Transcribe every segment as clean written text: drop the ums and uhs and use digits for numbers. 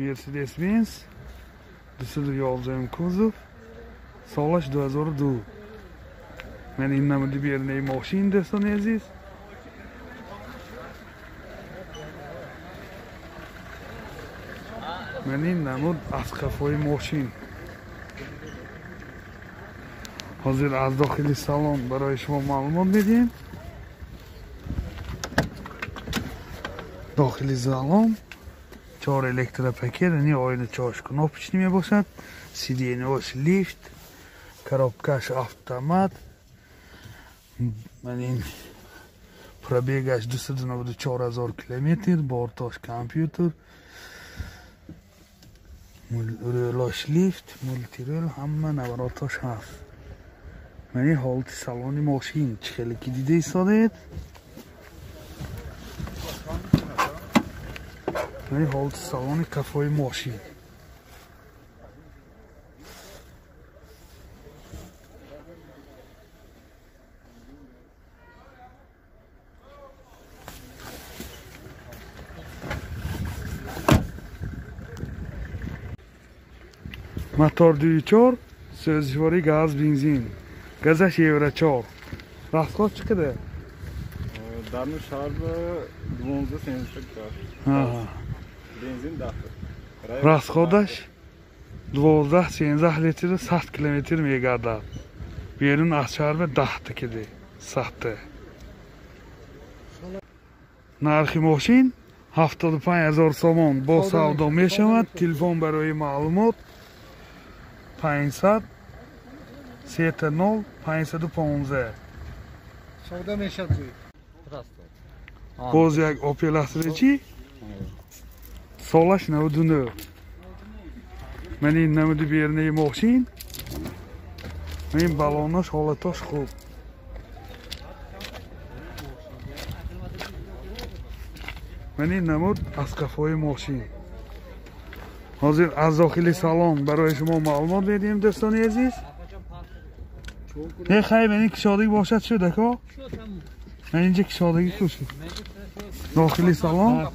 Mercedes-Benz. Düsseldorf yolcuyum kuzov. Solash 2002. Men innamidi bernej maskin do'stlar aziz. Men innamud askafoy maskin. Hozir az daxili salon برای شما ma'lumot بدیم. داخلی salon 4 elektropaket, یعنی oyna charge knopочными бошад. Сиденьёш lift, коробкаш автомат. Men in пробегаш 294,000 километр, борташ компьютер. Рулаш lift, multirul, hamma navarotаш ҳаст. Men holati saloni mashin chiqiliki dida istodet. Men holati saloni kafoy mashin. Motor dvigatelь, so'zishvori gaz, benzin. Gazash Euro 4. Rasxod chiqdi. Darni sharbi 1270 kar. Ha. Benzin daxli. Rasxodash 12-13 litr 100 kilometr megada. Berin asharbi 10 tikidi. Saxta. Narxi mashin 75,000 somon با savdo meshavat. Telefon برای معلومات 500 30 515. Savdo meshat zo'y. Boz yak Opel Astra-chi. Solash 99. Men innamidi bernej mashin. Men balonash holatosh خوب. Men innamud askafoy mashin. Hozir az daxili salon برای شما معلومات بدیم دوستان عزیز. نه خیلی من کشادگی باشد شده که؟ من اینجا کشادگی کشید. داخلی salon.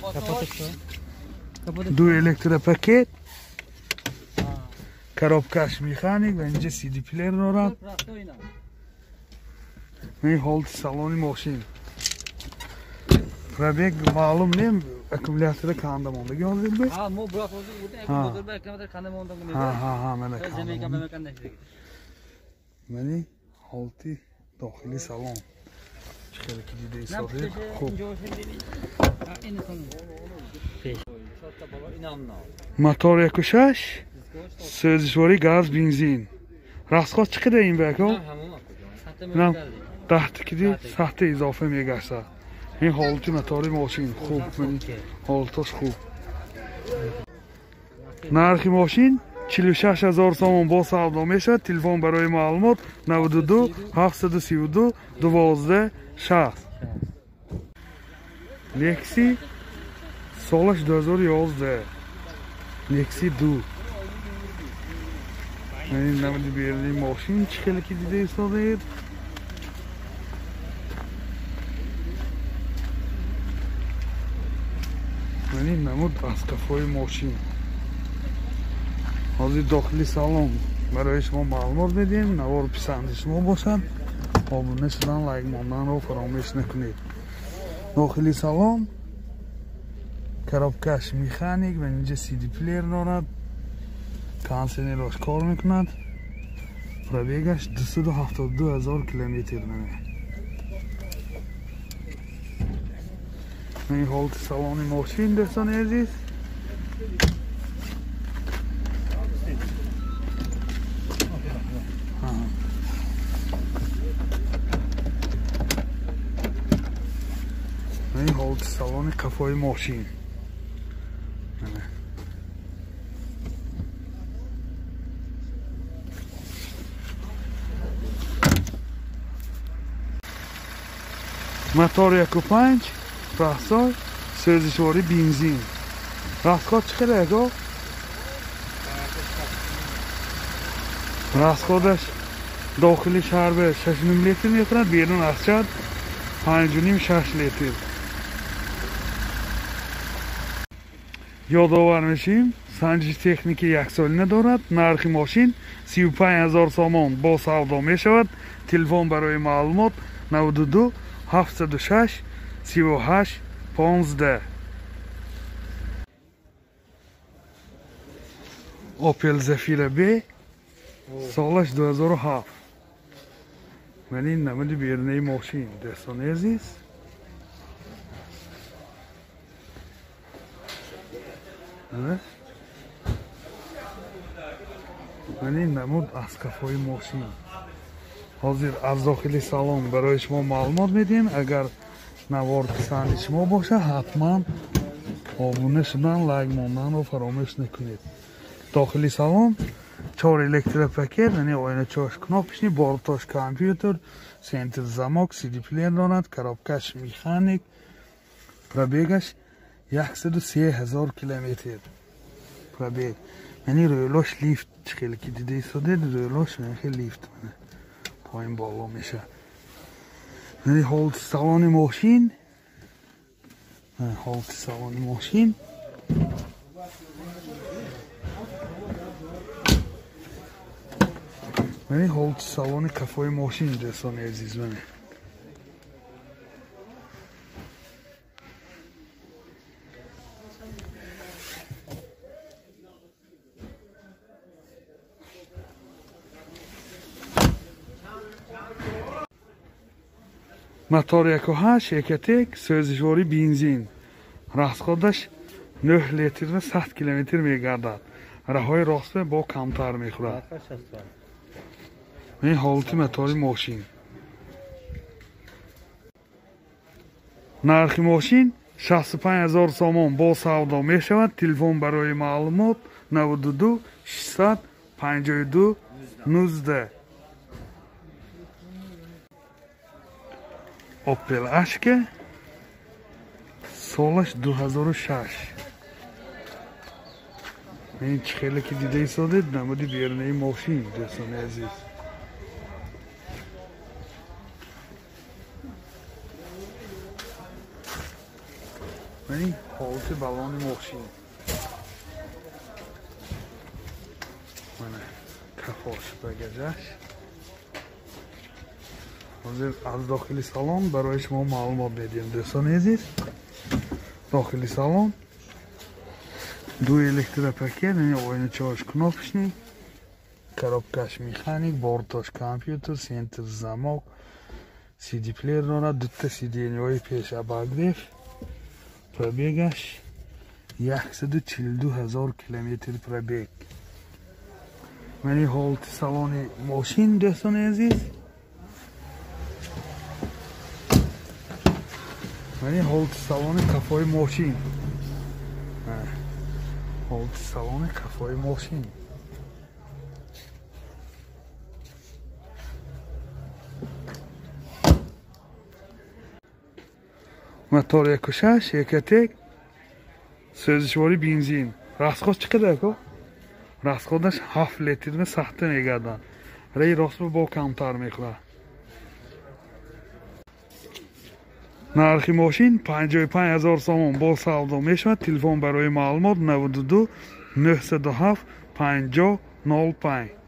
دو elektropaket. коробкаш mexanik و اینجا CD player دارد. این holati saloni mashin. Pробег معلوم نیم аккумулятор کانده مونده گذاشته بود. Ha, mo bırak oldu burada. Motor belki kadar kande monda mı ne? Ha, من Zemeyi کانده. kapama kande işte. منی holati داخلی salon. چقدر کی دیده Ne ایستاده yaptı? خوب. En son. Peş. Şortta baba inanma. Motor yakışaş. So'zishvori gaz, benzin. Rasxod chiqdi این بکو. Ne? نه 10 tikidi saxta izofa megashsa. این holati motori mashin خوب. Holatosh خوب. Narxi mashin 46,000 somon با savdo meshad. Telefon برای معلومات 92 732 12 60. Lexi Solash 2011. Lexi 2. Men innamidi bernej mashin chiqiliki dida istodet. Men innamud askafoy mashin. Hozir daxili salon برای شما معلومات بدیم. نوار پسند شما باشد. آبونه شدن لایک ماندن رو فراموش نکنید. داخلی salon коробкаш mexanik و اینجا CD player دارد. کانسنراش کار میکند. پروبگش 272,000 کیلومتر نمی. این holati saloni mashin دوستان عزیز. این holati saloni kafoy mashin. Motor 1.5 راهسای so'zishvori benzin. Rasxod chiqadi aka. Rasxodash داخلی شربه 6.5 لیتر میخورد. بیرون ازشد 5.5-6 لیتر. یادآور میشیم санҷиши техникӣ яксолина дорад. Нархи мошин 35000 сомон бо савдо мешавад. Телефон барои маълумот 92 706 38 15. Opel Zafira B солаш 2007. Менин намуди бернаи мошин дӯстони азиз. Менин намуд аз кафои мошин. ҳозир аз дохили салон барои шумо маълумот медиҳем. Агар навор писанди шумо боша, ҳатман обуна шудан, лайк монданро фаромӯш накунед. Дохили салон 4 электропакет, яъне ойначош кнопочный, бортош компьютер, центр замок, CD плеер дорад, коробкаш механик. Пробегаш 103000 километр. Пробег. Яъне рӯлош лифт хеле ки дида истодед, рӯлош хеле лифт поин боло меша. Яъне ҳолати салони мошин, ҳолати салони мошин яъне ҳолати салони кафои мошин дӯстони азиз мене. мотор 1.8 екатек, сӯзишвори бензин. Расходаш 9 литр ва 100 километр мегардад. Раҳои росте бо камтар мехӯрад. این حالتی متاری ماشین. نرخ ماشین 65000 سومون با سودا می شود. تلفن برای معلومات 92 600 52 19. اوپل اشکه سالش 2006. این خیلی که دیده ایستادید نمودی بیرنه ماشین دوستان عزیز. این حالت بالون ماشین. کفاش بگذشت. از داخل سالن برای شما معلومات میدیم دوستان عزیز. داخل سالن دو электропакет, یعنی oynachosh кнопочный, коробкаш механик, бортош компьютер, центр замок, CD плеер дорад, дута сиденьёи пешабагдев. Пробегаш 142000 километр пробег. Мани ҳолати салони мошин дӯстони азиз. Мани ҳолати салони кафои мошин. ҳолати салони кафои мошин. мотор 1.6 екатек, сӯзишвори бензин. расход чӣ қадар ко? расходаш 7 литр ва 100 мегардад. раи ростро бо камтар мехӯрад. нархи мошин 55000 сомон бо савдо мешавад. телефон барои маълумот 92 907 50 05.